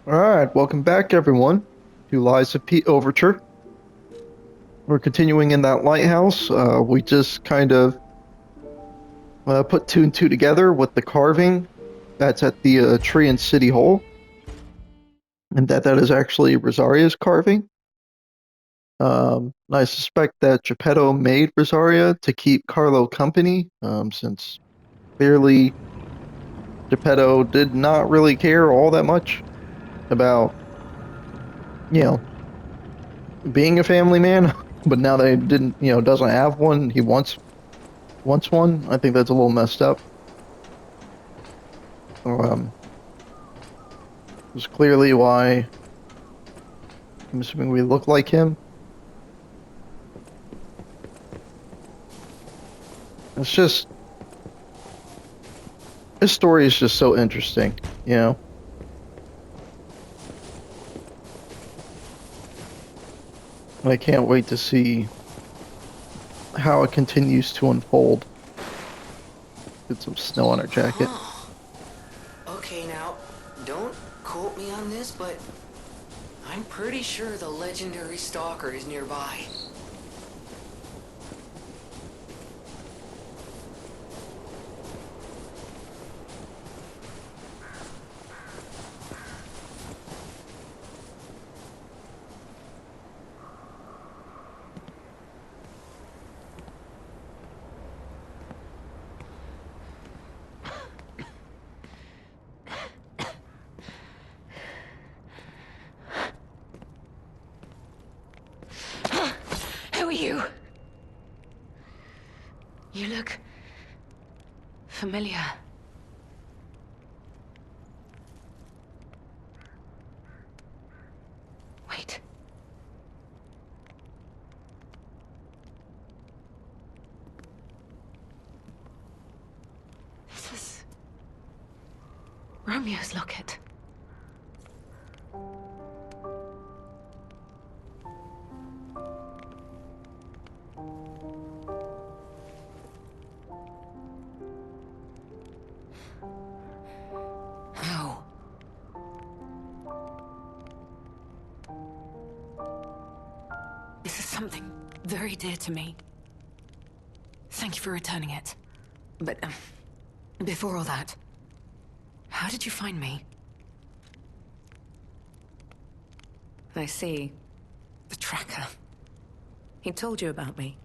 All right, welcome back, everyone, to Lies of P Overture. We're continuing in that lighthouse. We just kind of put two and two together with the carving that's at the tree in City Hall, and that is actually Rosaria's carving. I suspect that Geppetto made Rosaria to keep Carlo company, since clearly Geppetto did not really care all that much about, you know, being a family man. But now that he didn't, doesn't have one, he wants one. I think that's a little messed up. Um, it's clearly why I'm assuming we look like him. It's just His story is just so interesting, you know. And I can't wait to see how it continues to unfold. Get some snow on our jacket. Okay, now, don't quote me on this, but I'm pretty sure the legendary stalker is nearby. Who are you? You look familiar. Wait. This is Romeo's locket. How? This is something very dear to me. Thank you for returning it. But, before all that, how did you find me? I see. The tracker. He told you about me.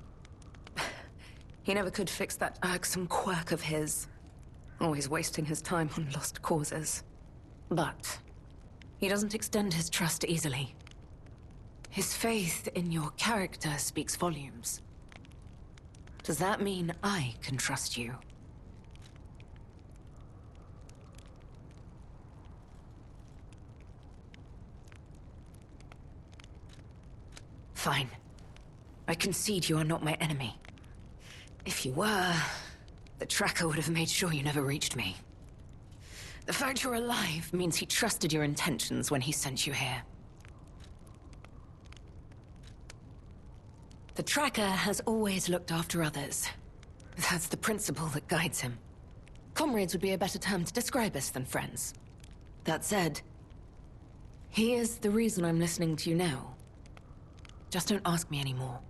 He never could fix that irksome quirk of his. Always wasting his time on lost causes. But he doesn't extend his trust easily. His faith in your character speaks volumes. Does that mean I can trust you? Fine. I concede you are not my enemy. If you were, the tracker would have made sure you never reached me. The fact you're alive means he trusted your intentions when he sent you here. The tracker has always looked after others. That's the principle that guides him. Comrades would be a better term to describe us than friends. That said, he is the reason I'm listening to you now. Just don't ask me anymore.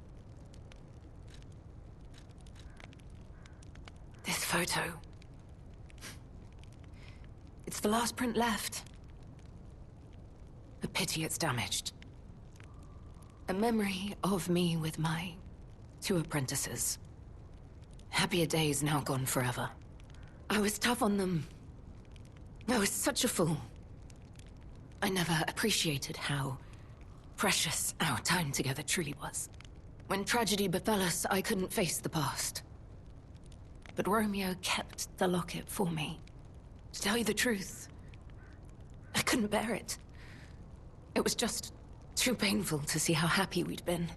This photo. It's the last print left. A pity it's damaged. A memory of me with my two apprentices. Happier days now gone forever. I was tough on them. I was such a fool. I never appreciated how precious our time together truly was. When tragedy befell us, I couldn't face the past. But Romeo kept the locket for me. To tell you the truth, I couldn't bear it. It was just too painful to see how happy we'd been.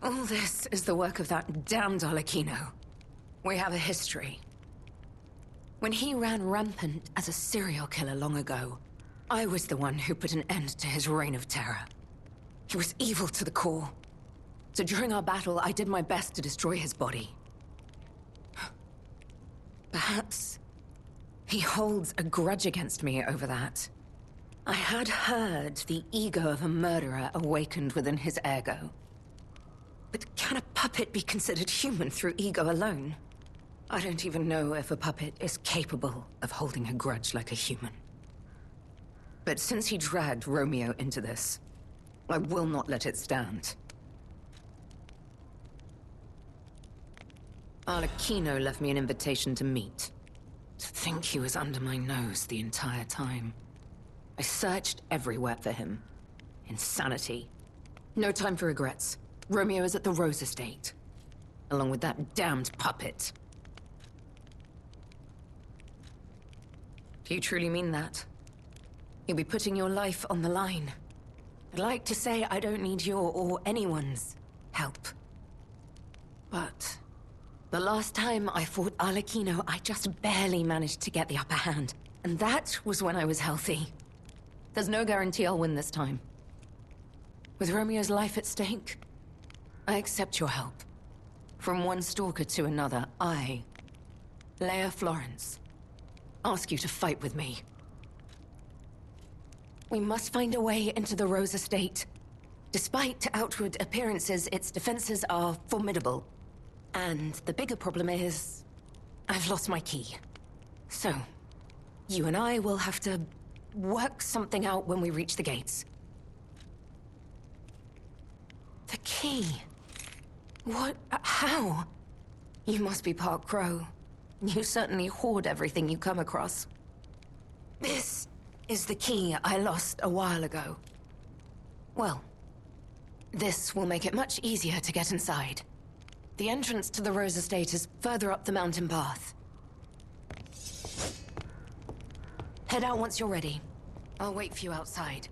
All this is the work of that damned Arlecchino. We have a history. When he ran rampant as a serial killer long ago, I was the one who put an end to his reign of terror. He was evil to the core. So during our battle, I did my best to destroy his body. Perhaps He holds a grudge against me over that. I had heard the ego of a murderer awakened within his ergo. But can a puppet be considered human through ego alone? I don't even know if a puppet is capable of holding a grudge like a human. But since he dragged Romeo into this, I will not let it stand. Arlecchino left me an invitation to meet. To think he was under my nose the entire time. I searched everywhere for him. Insanity. No time for regrets. Romeo is at the Rose Estate. Along with that damned puppet. Do you truly mean that? You'll be putting your life on the line. I'd like to say I don't need your or anyone's help. But the last time I fought Arlecchino, I just barely managed to get the upper hand. And that was when I was healthy. There's no guarantee I'll win this time. With Romeo's life at stake, I accept your help. From one stalker to another, I, Leia Florence, ask you to fight with me. We must find a way into the Rose Estate. Despite outward appearances, its defenses are formidable. And the bigger problem is, I've lost my key. So, you and I will have to work something out when we reach the gates. The key? What? How? You must be part Crow. You certainly hoard everything you come across. This is the key I lost a while ago. Well, this will make it much easier to get inside. The entrance to the Rose Estate is further up the mountain path. Head out once you're ready. I'll wait for you outside.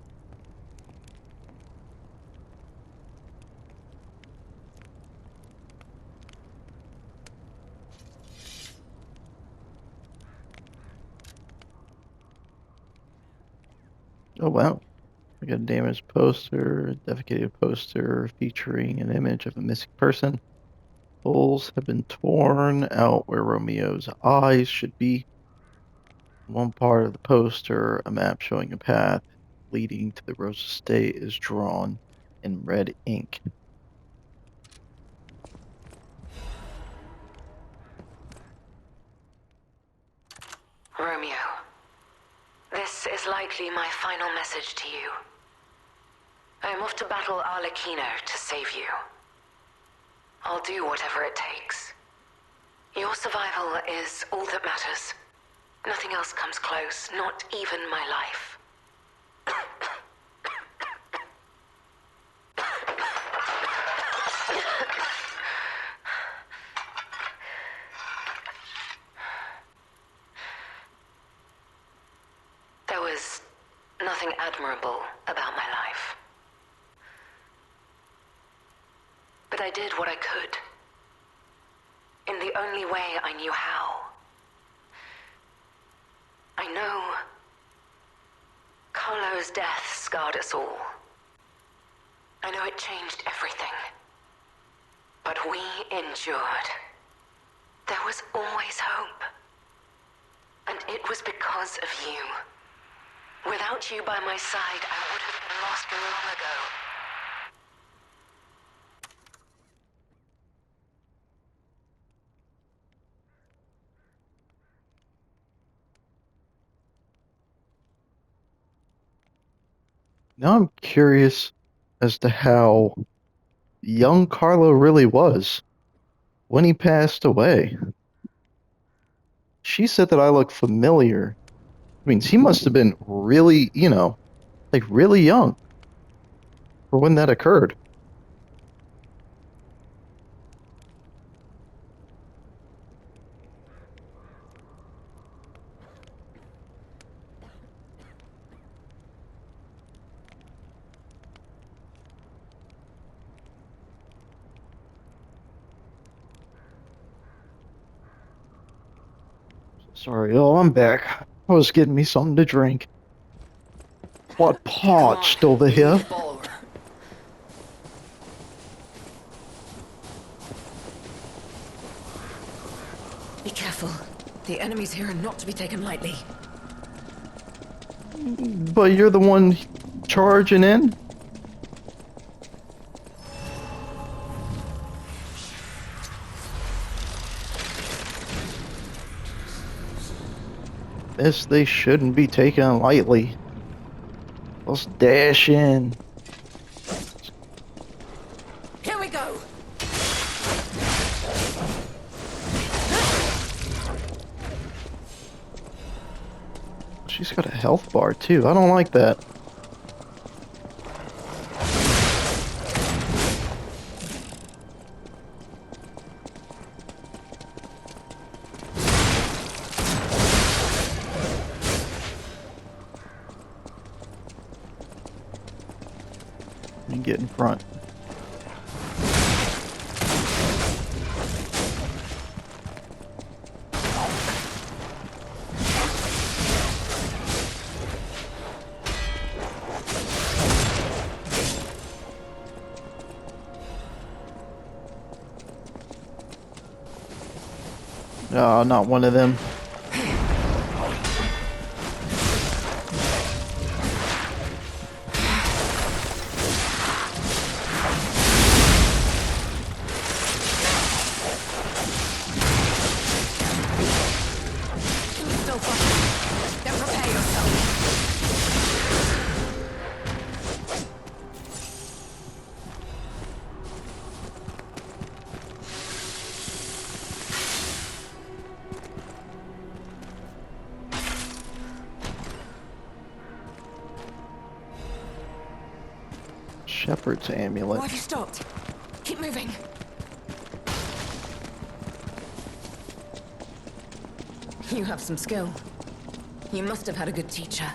Oh wow. We got a damaged poster, a defecated poster featuring an image of a missing person. Holes have been torn out where Romeo's eyes should be. One part of the poster, a map showing a path leading to the Rose Estate, is drawn in red ink. Romeo, this is likely my final message to you. I am off to battle Arlecchino to save you. I'll do whatever it takes. Your survival is all that matters. Nothing else comes close, not even my life. There was nothing admirable about my life. But I did what I could. In the only way I knew how. I know Carlo's death scarred us all. I know it changed everything. But we endured. There was always hope. And it was because of you. Without you by my side, I would have been lost long ago. Now I'm curious as to how young Carlo really was when he passed away. She said that I look familiar. I mean, he must have been really, like really young for when that occurred. Sorry, oh, I'm back. I was getting me something to drink. What Come on, parched over move here? forward. Be careful. The enemies here are not to be taken lightly. But you're the one charging in? This they shouldn't be taken lightly. Let's dash in. Here we go! She's got a health bar too. I don't like that. Let me get in front. Oh, not one of them. Still fighting. Then prepare yourself. Shepherd's Why amulet. have you stopped? Keep moving. You have some skill. You must have had a good teacher.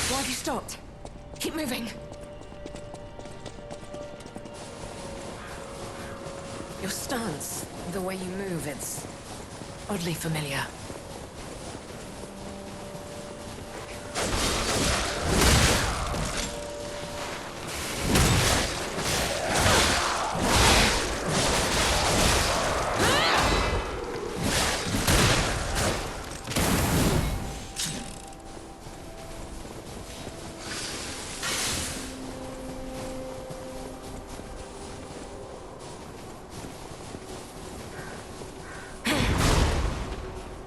Why have you stopped? Keep moving. Your stance, the way you move, it's oddly familiar.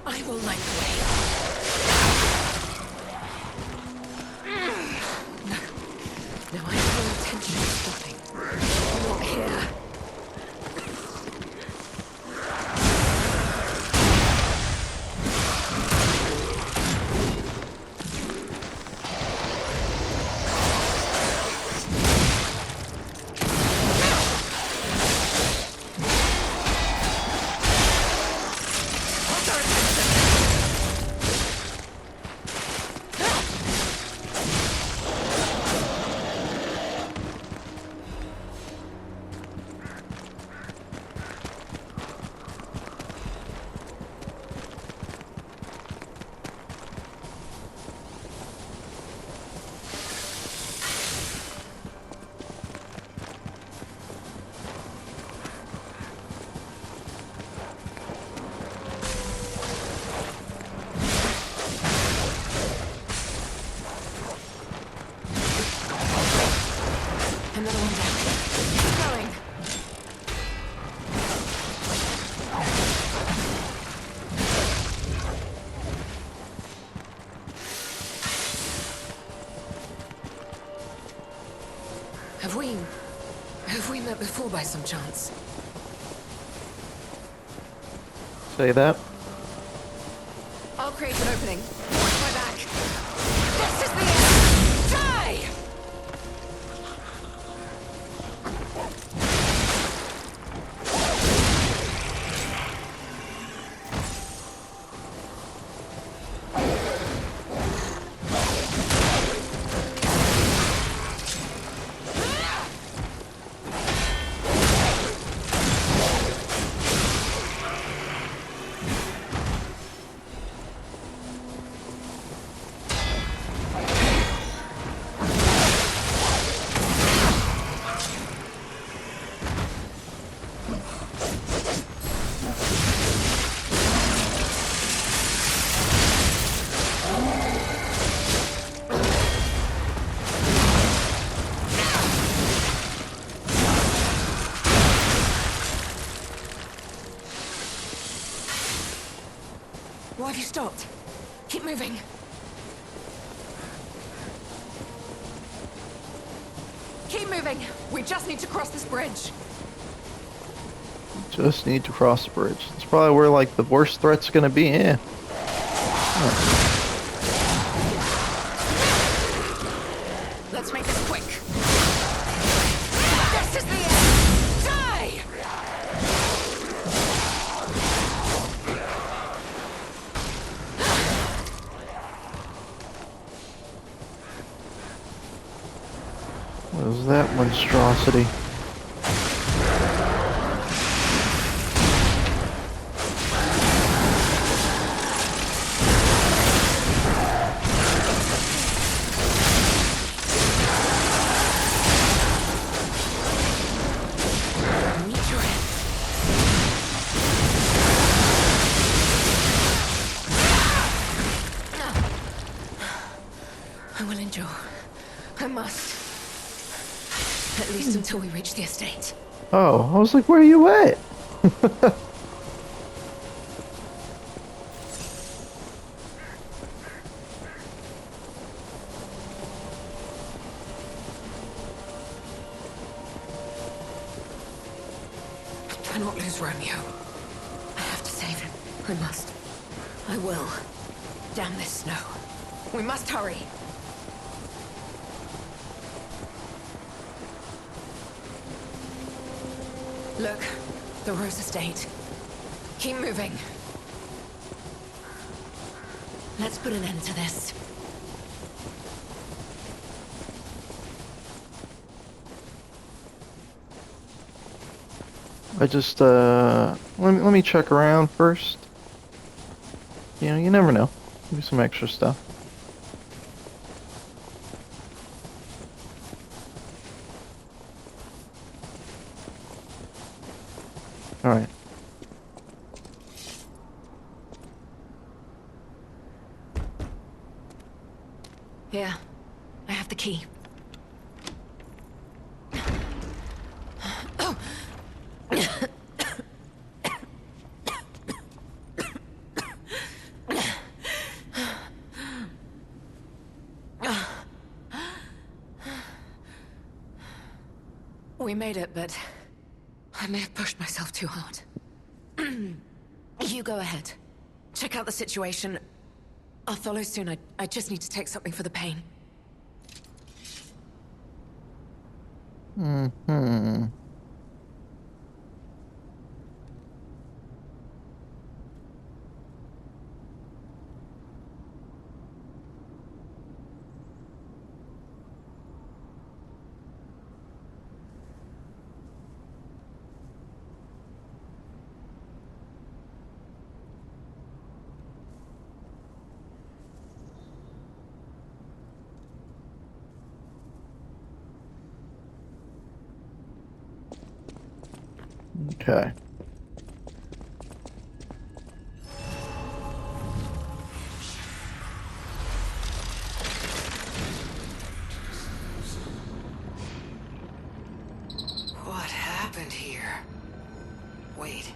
I will light the way. No, I have no intention of stopping. Not here. Another one down. Keep going. Have we... have we met before by some chance? Say that. I'll create an opening. Watch my back. This is the end! Die! Why have you stopped? Keep moving. Keep moving. We just need to cross this bridge. Just need to cross the bridge. It's probably where, like, the worst threat's gonna be. Yeah. Let's make this quick. This is the end. Die! What is that monstrosity? Meet your end. I will endure. I must. At least until we reach the estate. Oh, I was like, where are you at? Do not lose Romeo. I have to save him. I must. I will. Damn this snow. We must hurry. Look, the Rose Estate. Keep moving. Let's put an end to this. I just let me check around first. You know, you never know. Maybe some extra stuff. All right. Here, I have the key. We made it, but I may have pushed myself too hard. You go ahead. Check out the situation. I'll follow soon. I just need to take something for the pain. Hmm. Okay. What happened here? Wait,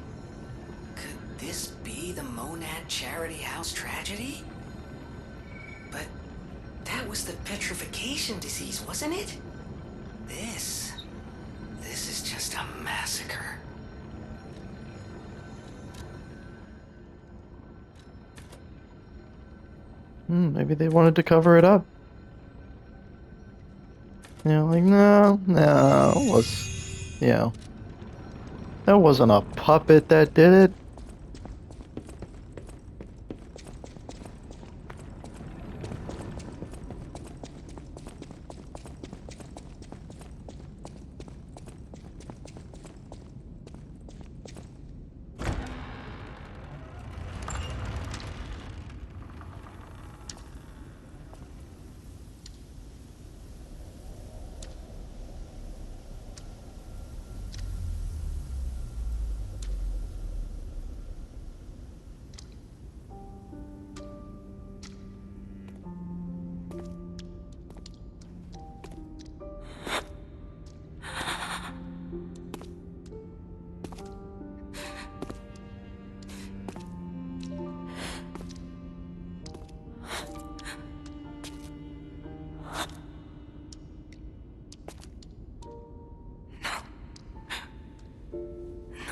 could this be the Monad Charity House tragedy? But that was the petrification disease, wasn't it? This Maybe they wanted to cover it up. Like, no, you know, that wasn't a puppet that did it.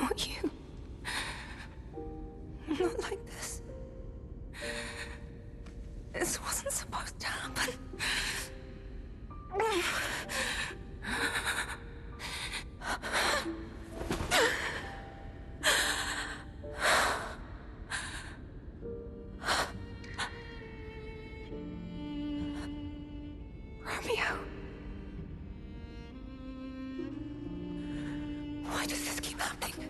Not you. Not like this. This wasn't supposed to happen. Romeo. Why does this keep happening?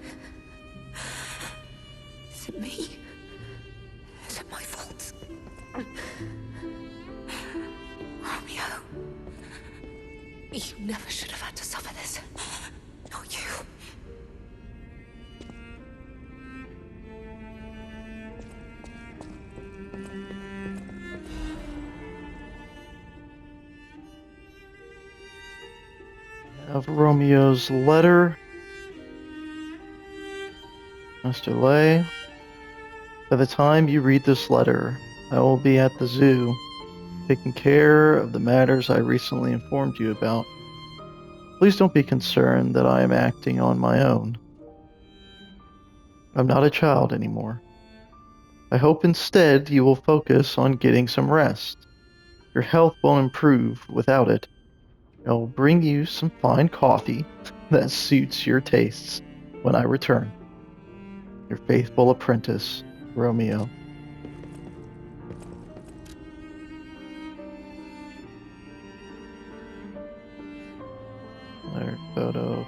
Is it me? Is it my fault? Romeo. You never should have had to suffer this. Not you. Of Romeo's letter. Mr. Lay, by the time you read this letter, I will be at the zoo, taking care of the matters I recently informed you about. Please don't be concerned that I am acting on my own. I'm not a child anymore. I hope instead you will focus on getting some rest. Your health will improve without it. I will bring you some fine coffee that suits your tastes when I return. Your faithful apprentice, Romeo.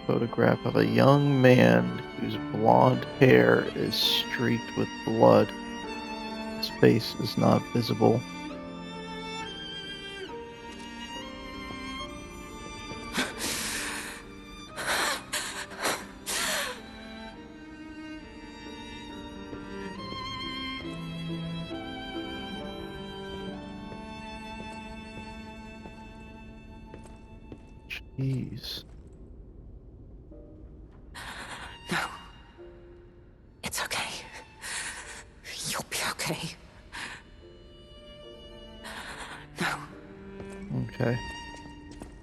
Photograph of a young man whose blonde hair is streaked with blood. His face is not visible. Jeez. No. It's okay. You'll be okay. No. Okay.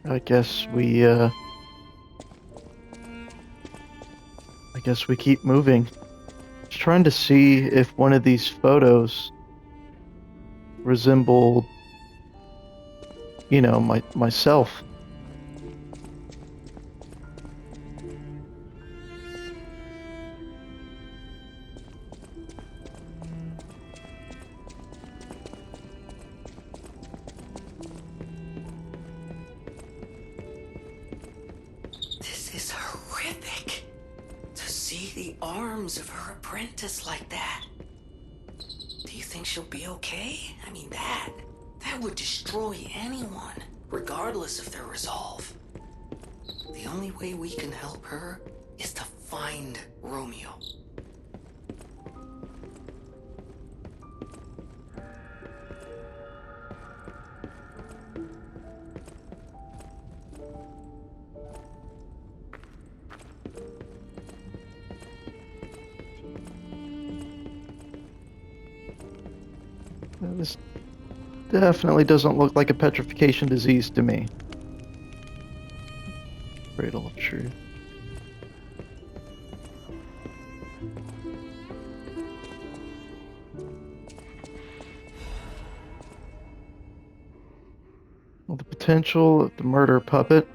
I guess we keep moving. Just trying to see if one of these photos resembled, myself. This is horrific. To see the arms of her apprentice like that. Do you think she'll be okay? I mean, that would destroy anyone, regardless of their resolve. The only way we can help her is to find Romeo. This definitely doesn't look like a petrification disease to me. Cradle of truth. potential of the murder puppet.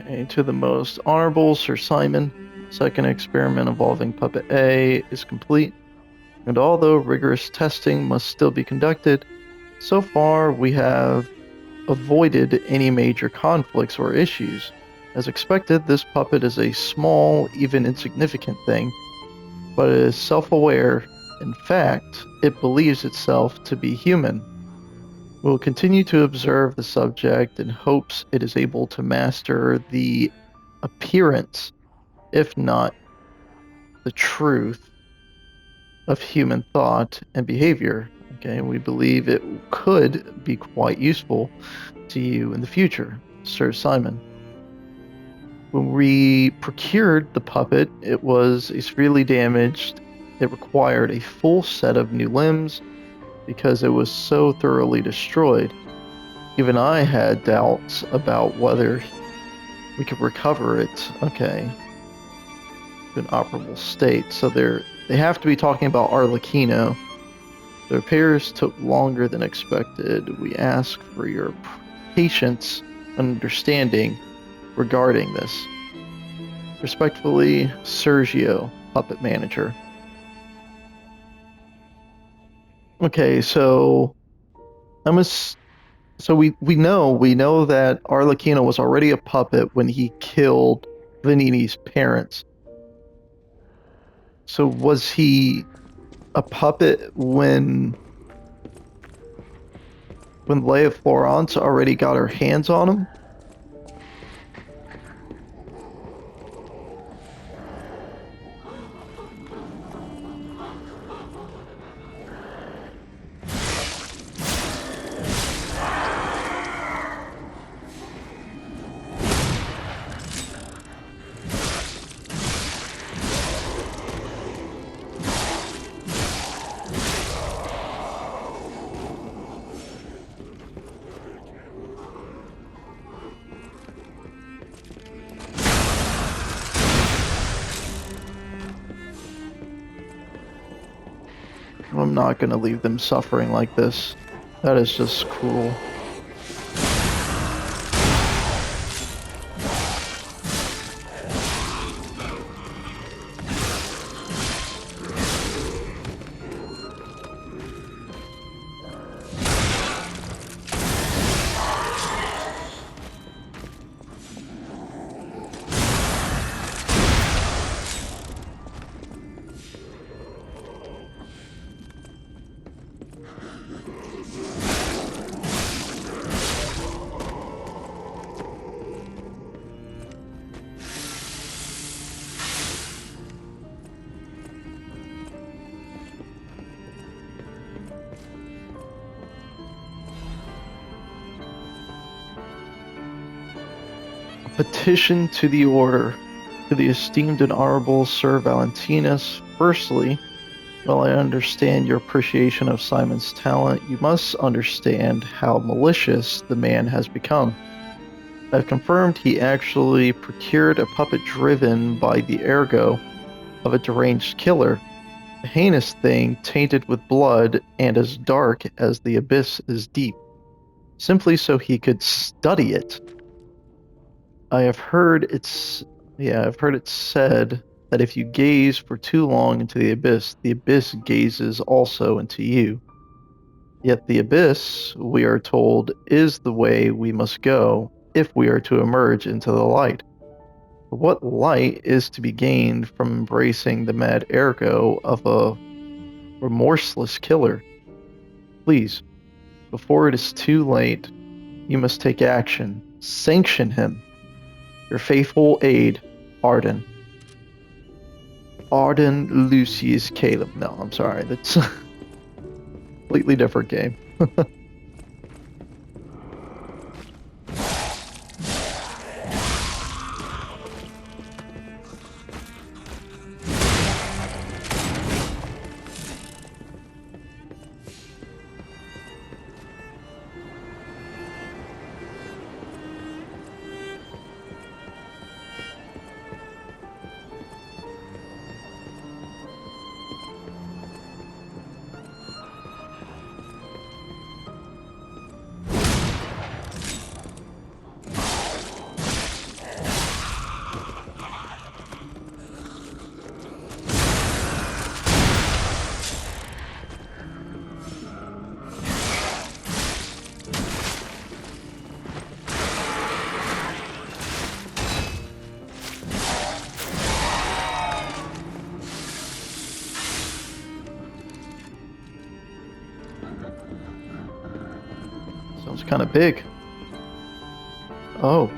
Okay, to the most honorable Sir Simon. Second experiment involving puppet A is complete, and although rigorous testing must still be conducted, so far we have avoided any major conflicts or issues. As expected, this puppet is a small, even insignificant thing, but it is self-aware. In fact, it believes itself to be human. We will continue to observe the subject in hopes it is able to master the appearance, if not the truth, of human thought and behavior. Okay, we believe it could be quite useful to you in the future, Sir Simon. When we procured the puppet, it was a severely damaged. It required a full set of new limbs because it was so thoroughly destroyed. Even I had doubts about whether we could recover it, okay, to an operable state. So they have to be talking about Arlecchino. The repairs took longer than expected. We ask for your patience and understanding regarding this. Respectfully, Sergio, puppet manager. Okay, so I'm a, so we know that Arlecchino was already a puppet when he killed Vanini's parents. So was he a puppet when Leia Florence already got her hands on him? I'm not going to leave them suffering like this. That is just cruel. Petition to the Order. To the esteemed and honorable Sir Valentinus, firstly, while I understand your appreciation of Simon's talent, you must understand how malicious the man has become. I've confirmed he actually procured a puppet driven by the ergo of a deranged killer, a heinous thing tainted with blood and as dark as the abyss is deep, simply so he could study it. I have heard it's yeah, I've heard it said that if you gaze for too long into the abyss gazes also into you. Yet the abyss, we are told, is the way we must go if we are to emerge into the light. But what light is to be gained from embracing the mad ergo of a remorseless killer? Please, before it is too late, you must take action. Sanction him. Your faithful aide, Arden. Arden Lucius Caleb. No, I'm sorry. That's a completely different game. kind of big. Oh.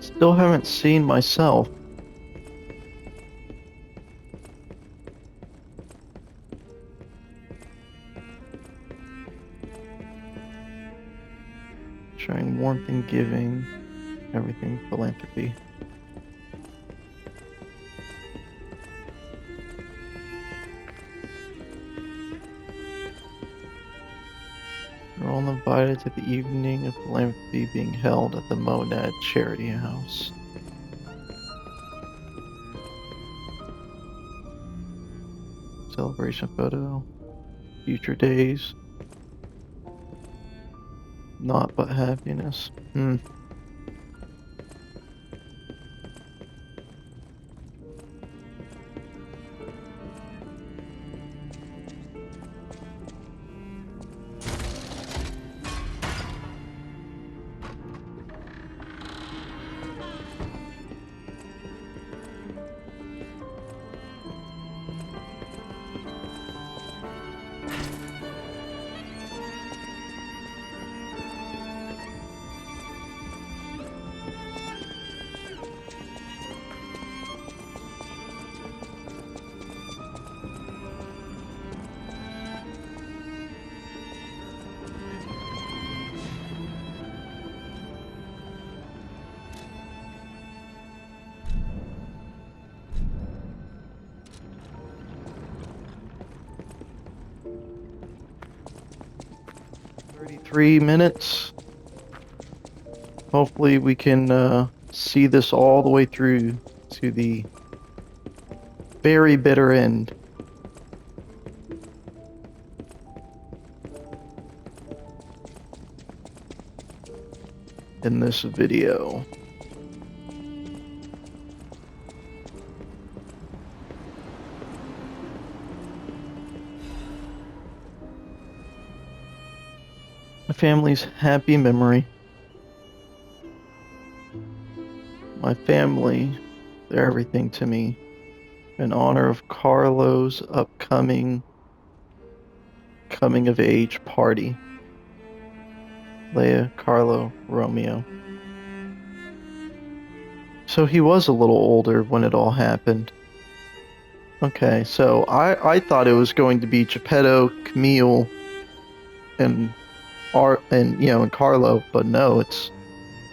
Still haven't seen myself. Showing warmth and giving, everything philanthropy. We're all invited to the evening of philanthropy being held at the Monad Charity House. Celebration photo. Future days. Not but happiness. 33 minutes. Hopefully we can see this all the way through to the very bitter end. In this video. My family's happy memory. My family, they're everything to me. In honor of Carlo's upcoming coming of age party. Leia, Carlo, Romeo. So he was a little older when it all happened. Okay, so I thought it was going to be Geppetto, Camille, and and Carlo, but no, it's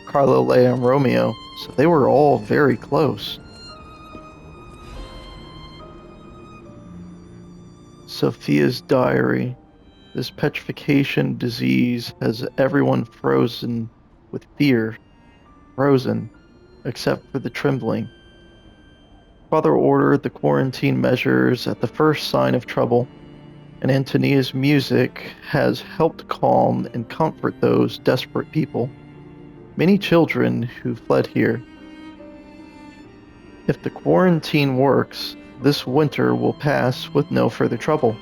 Carlo, Leia, and Romeo. So they were all very close. Sophia's diary. This petrification disease has everyone frozen with fear. Frozen, except for the trembling. Father ordered the quarantine measures at the first sign of trouble, and Antonia's music has helped calm and comfort those desperate people, many children who fled here. If the quarantine works, this winter will pass with no further trouble.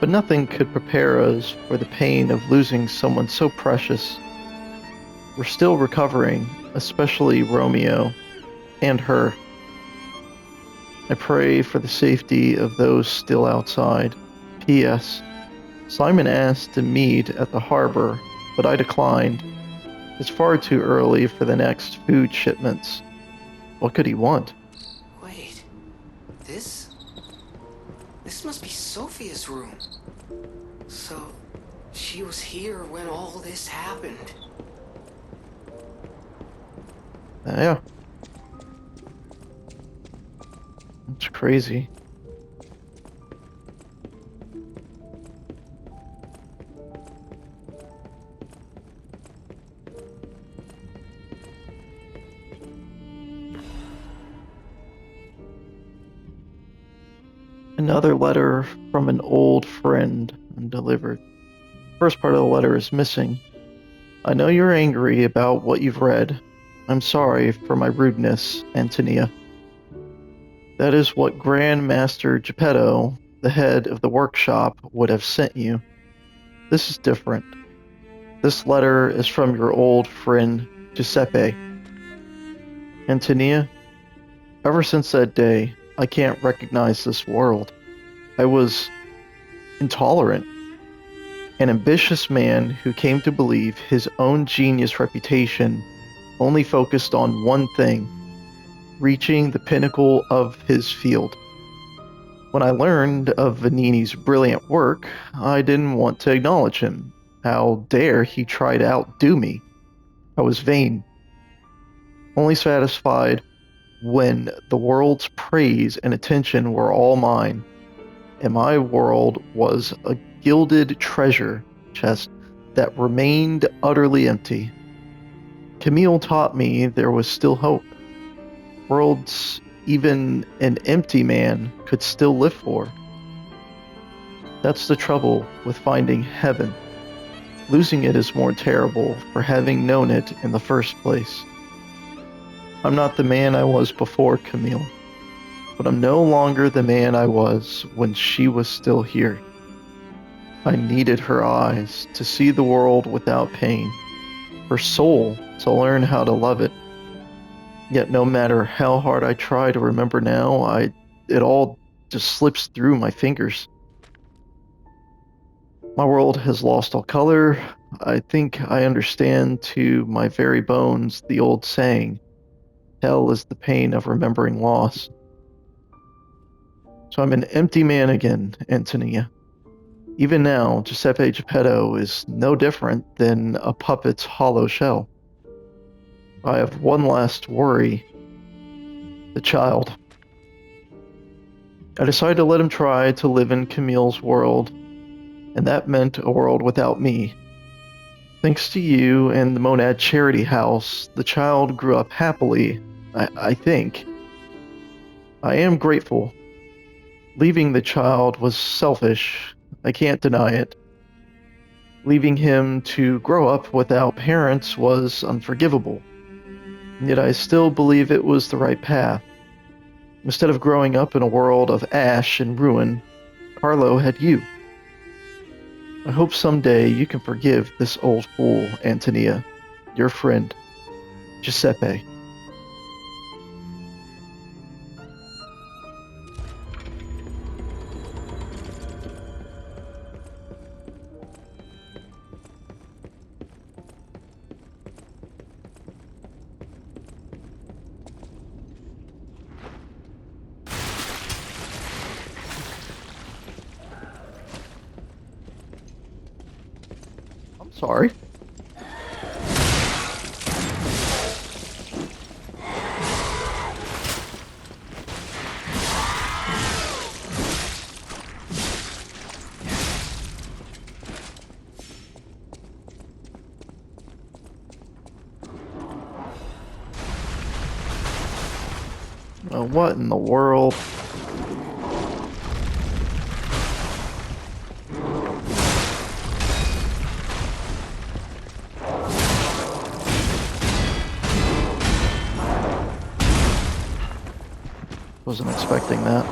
But nothing could prepare us for the pain of losing someone so precious. We're still recovering, especially Romeo and her. I pray for the safety of those still outside. P.S. Simon asked to meet at the harbor, but I declined. It's far too early for the next food shipments. What could he want? Wait, This? This must be Sophia's room. So, she was here when all this happened. Yeah, it's crazy. Another letter from an old friend undelivered. First part of the letter is missing. I know you're angry about what you've read. I'm sorry for my rudeness, Antonia. That is what Grand Master Geppetto, the head of the workshop, would have sent you. This is different. This letter is from your old friend Giuseppe. Antonia, ever since that day, I can't recognize this world. I was intolerant, an ambitious man who came to believe his own genius reputation only focused on one thing, reaching the pinnacle of his field. When I learned of Vanini's brilliant work, I didn't want to acknowledge him. How dare he try to outdo me? I was vain, only satisfied when the world's praise and attention were all mine, and my world was a gilded treasure chest that remained utterly empty. Camille taught me there was still hope. Worlds even an empty man could still live for. That's the trouble with finding heaven. Losing it is more terrible for having known it in the first place. I'm not the man I was before, Camille, but I'm no longer the man I was when she was still here. I needed her eyes to see the world without pain, her soul to learn how to love it. Yet no matter how hard I try to remember now, it all just slips through my fingers. My world has lost all color. I think I understand to my very bones the old saying, hell is the pain of remembering loss. So I'm an empty man again, Antonia. Even now, Giuseppe Geppetto is no different than a puppet's hollow shell. I have one last worry, the child. I decided to let him try to live in Camille's world, and that meant a world without me. Thanks to you and the Monad Charity House, the child grew up happily, I think. I am grateful. Leaving the child was selfish. I can't deny it. Leaving him to grow up without parents was unforgivable. Yet I still believe it was the right path. Instead of growing up in a world of ash and ruin, Carlo had you. I hope someday you can forgive this old fool, Antonia, your friend, Giuseppe. I'm sorry. What in the world? Wasn't expecting that.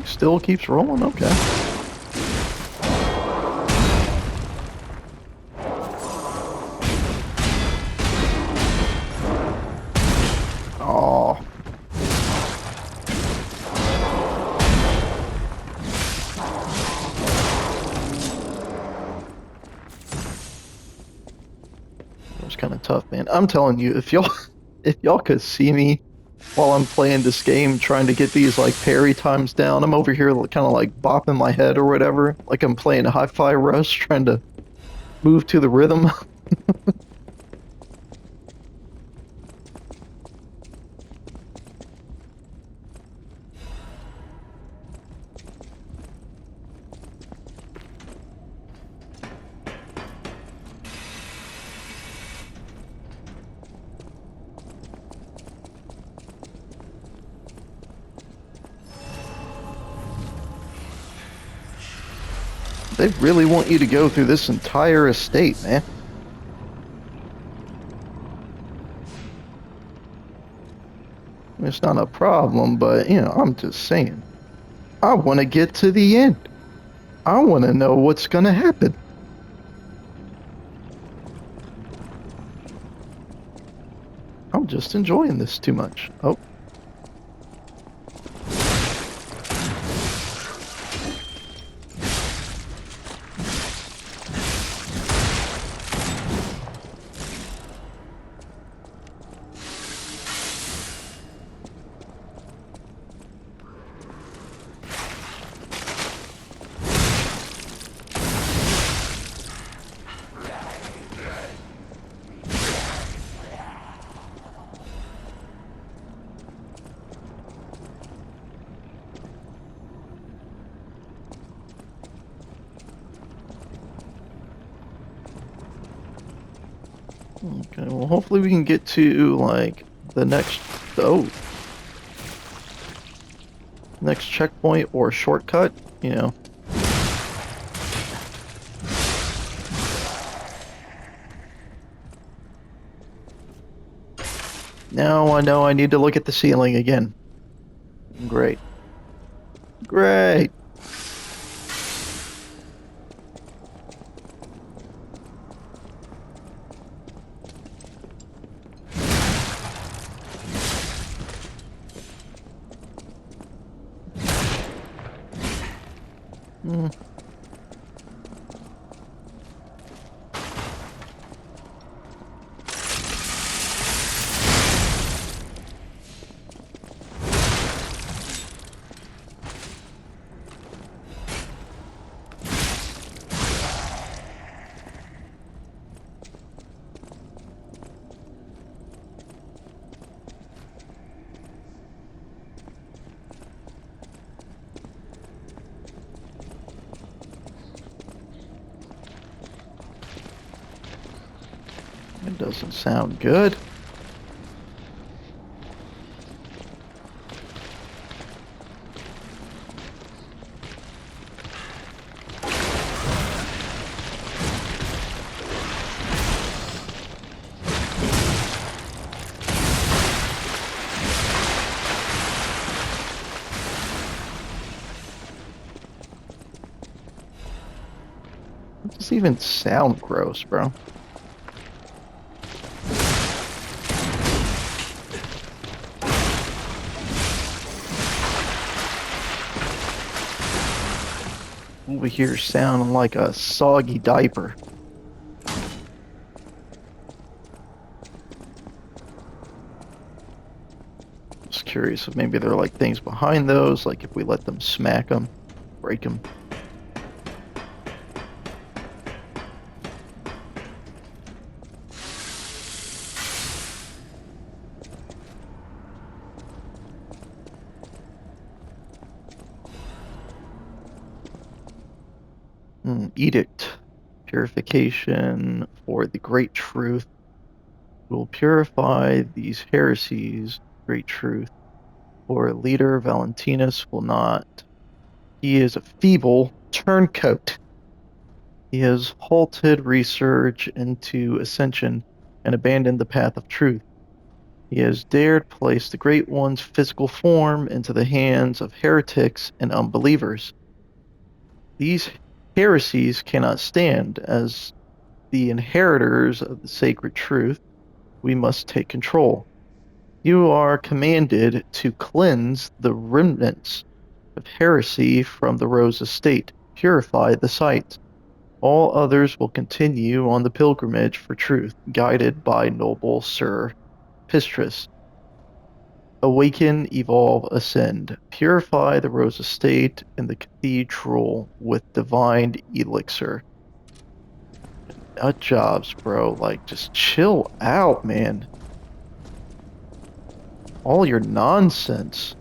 still keeps rolling. Okay. Oh, it was kind of tough, man. I'm telling you, if y'all if y'all could see me while I'm playing this game, trying to get these like parry times down, I'm over here kind of like bopping my head or whatever, like I'm playing a hi-fi rush, trying to move to the rhythm. They really want you to go through this entire estate, man. It's not a problem, but I'm just saying. I want to get to the end. I want to know what's going to happen. I'm just enjoying this too much. Oh, okay. Well, hopefully we can get to like the oh, next checkpoint or shortcut, you know. Now I know I need to look at the ceiling again. Great. Great. Mm. It doesn't sound good. It doesn't even sound gross, bro. Over here sounding like a soggy diaper. Just curious if maybe there are like things behind those, like if we let them smack them, break them. Edict. Purification for the great truth. Will purify these heresies, great truth. For leader Valentinus will not. He is a feeble turncoat. He has halted research into ascension and abandoned the path of truth. He has dared place the Great One's physical form into the hands of heretics and unbelievers. These heresies cannot stand. As the inheritors of the sacred truth, we must take control. You are commanded to cleanse the remnants of heresy from the Rose estate, purify the site. All others will continue on the pilgrimage for truth, guided by noble Sir Pistris. Awaken, evolve, ascend. Purify the Rose estate and the cathedral with divine elixir. Nut jobs, bro. Like, just chill out, man. All your nonsense.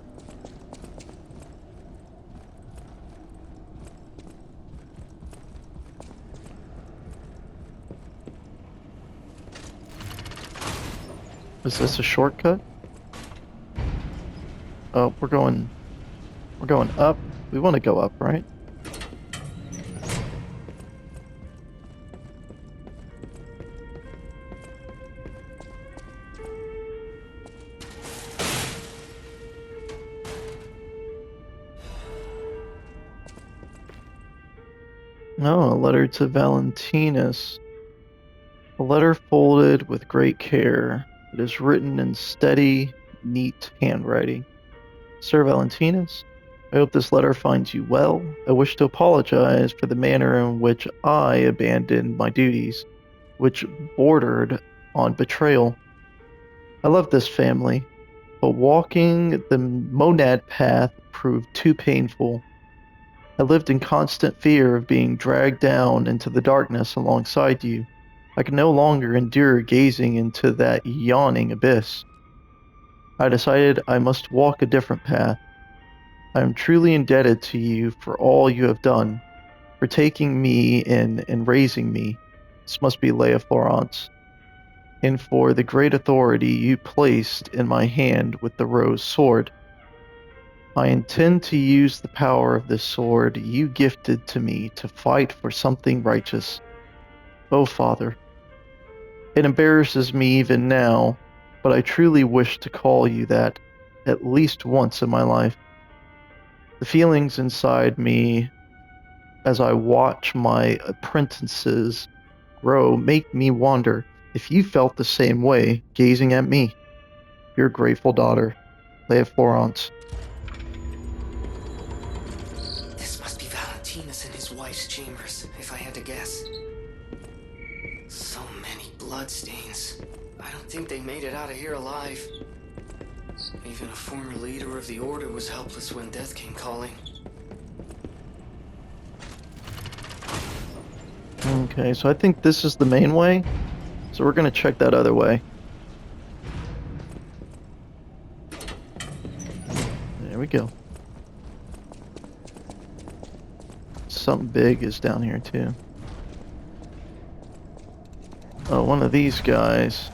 Is this a shortcut? Oh, we're going up. We want to go up, right? No, a letter to Valentinus. A letter folded with great care. It is written in steady, neat handwriting. Sir Valentinus, I hope this letter finds you well. I wish to apologize for the manner in which I abandoned my duties, which bordered on betrayal. I love this family, but walking the monad path proved too painful. I lived in constant fear of being dragged down into the darkness alongside you. I could no longer endure gazing into that yawning abyss. I decided I must walk a different path. I am truly indebted to you for all you have done, for taking me in and raising me. This must be Leia Florence, and for the great authority you placed in my hand with the rose sword. I intend to use the power of this sword you gifted to me to fight for something righteous. Oh, Father, it embarrasses me even now, but I truly wish to call you that at least once in my life. The feelings inside me as I watch my apprentices grow make me wonder if you felt the same way gazing at me, your grateful daughter, Leia Florence. This must be Valentinus in his wife's chambers, if I had to guess. So many bloodstains. I don't think they made it out of here alive. Even a former leader of the Order was helpless when death came calling. Okay, so I think this is the main way. So we're going to check that other way. There we go. Something big is down here too. Oh, one of these guys.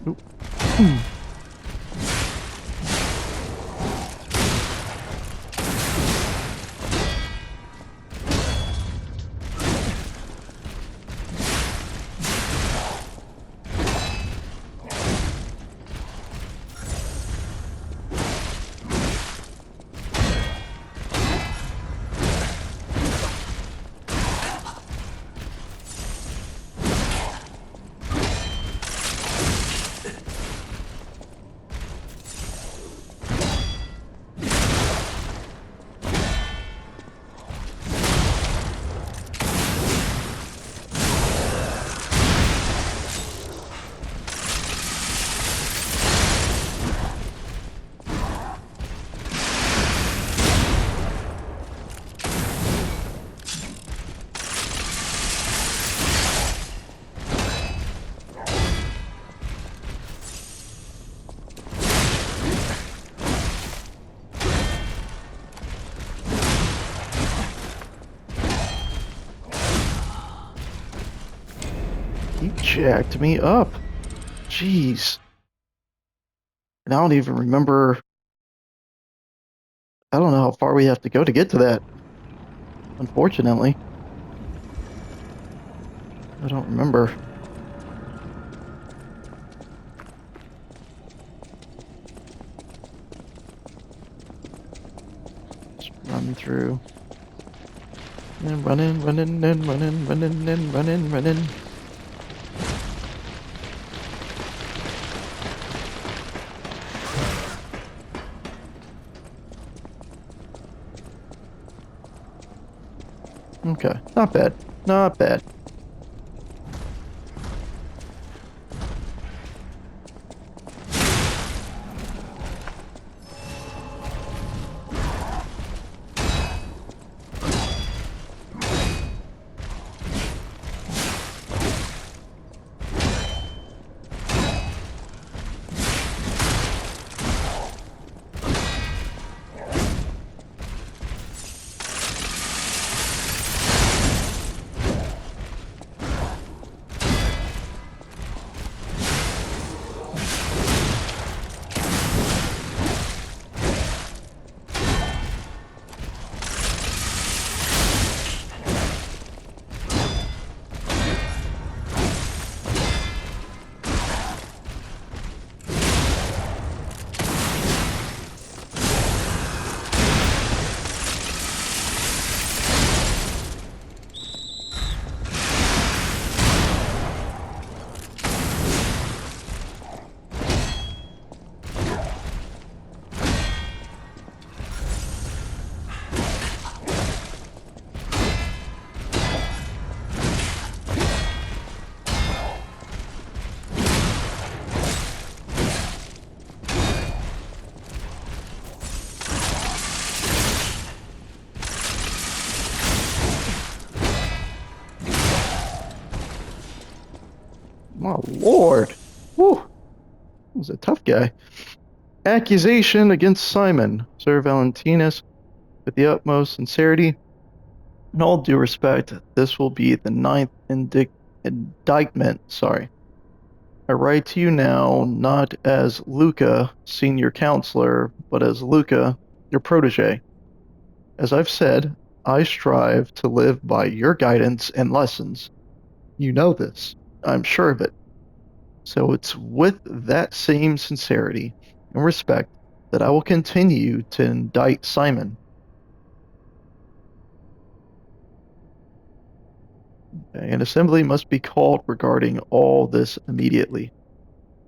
Oop. He jacked me up. Jeez. And I don't even remember I don't know how far we have to go to get to that, unfortunately. I don't remember. Just run through. And running, running, and running, running, and running, running. Okay, not bad. Not bad. My lord. Whew. He was a tough guy. Accusation against Simon. Sir Valentinus, with the utmost sincerity and all due respect, this will be the ninth indictment. Sorry. I write to you now not as Luca, senior counselor, but as Luca, your protege. As I've said, I strive to live by your guidance and lessons. You know this. I'm sure of it. So it's with that same sincerity and respect that I will continue to indict Simon. An assembly must be called regarding all this immediately.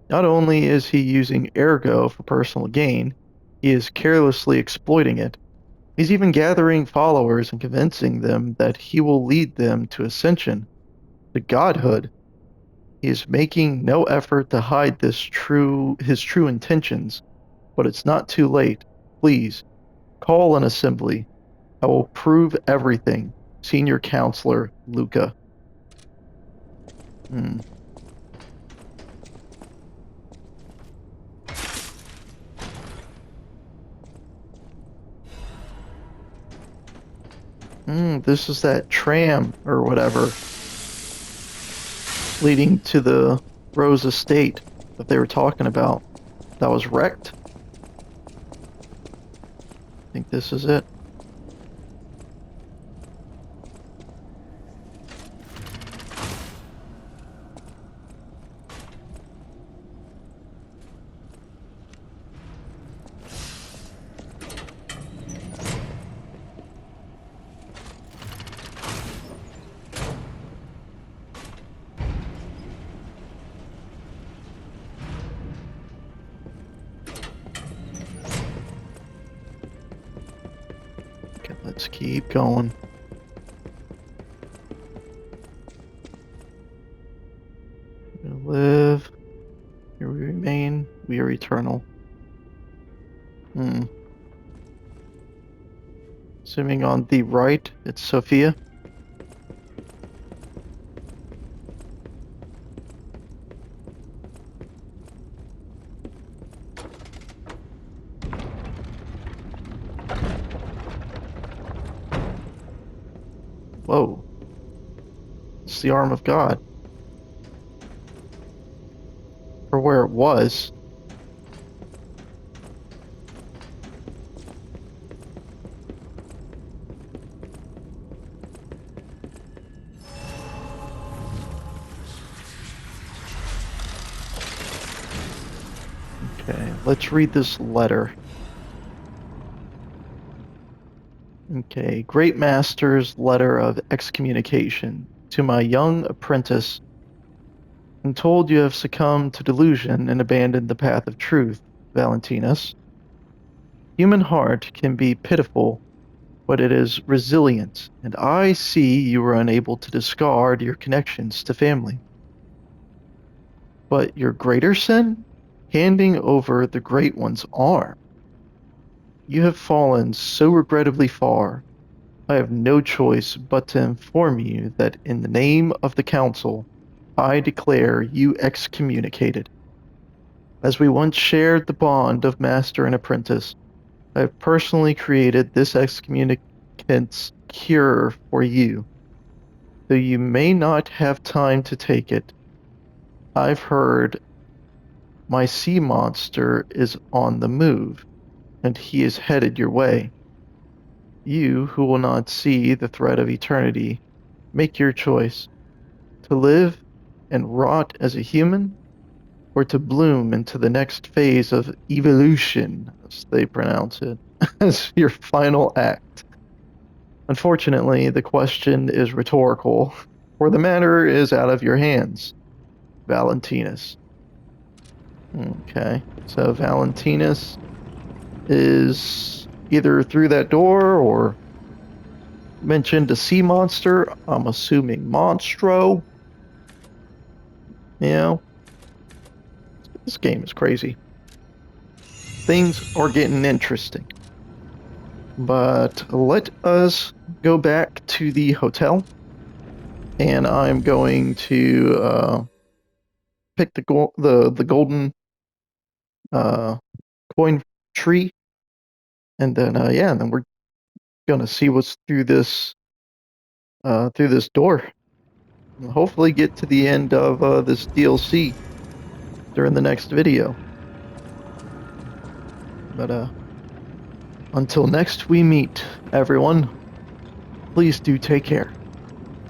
Not only is he using ergo for personal gain, he is carelessly exploiting it. He's even gathering followers and convincing them that he will lead them to ascension, to godhood. He is making no effort to hide his true intentions, but it's not too late. Please call an assembly. I will prove everything. Senior Counselor Luca. Hmm. This is that tram or whatever leading to the Rose Estate that they were talking about that was wrecked. I think this is it. Okay, let's keep going. We live, here we remain, we are eternal. Hmm. Assuming on the right, it's Sophia. Whoa, it's the arm of God. Or where it was. let's read this letter. Okay, Great Master's letter of excommunication to my young apprentice. I'm told you have succumbed to delusion and abandoned the path of truth, Valentinus. Human heart can be pitiful, but it is resilient, and I see you were unable to discard your connections to family. But your greater sin? Handing over the Great One's arm. You have fallen so regrettably far. I have no choice but to inform you that in the name of the Council, I declare you excommunicated. As we once shared the bond of master and apprentice, I have personally created this excommunicant's cure for you. Though you may not have time to take it, I've heard my sea monster is on the move, and he is headed your way. You, who will not see the threat of eternity, make your choice: to live and rot as a human, or to bloom into the next phase of evolution, as they pronounce it, as your final act. Unfortunately, the question is rhetorical, for the matter is out of your hands, Valentinus. Okay, so Valentinus is either through that door or mentioned a sea monster. I'm assuming Monstro. You know, this game is crazy. Things are getting interesting. But let us go back to the hotel, and I'm going to pick the golden uh, coin tree, and then yeah, and then we're gonna see what's through this door. And hopefully, get to the end of this DLC during the next video. But until next we meet, everyone, please do take care.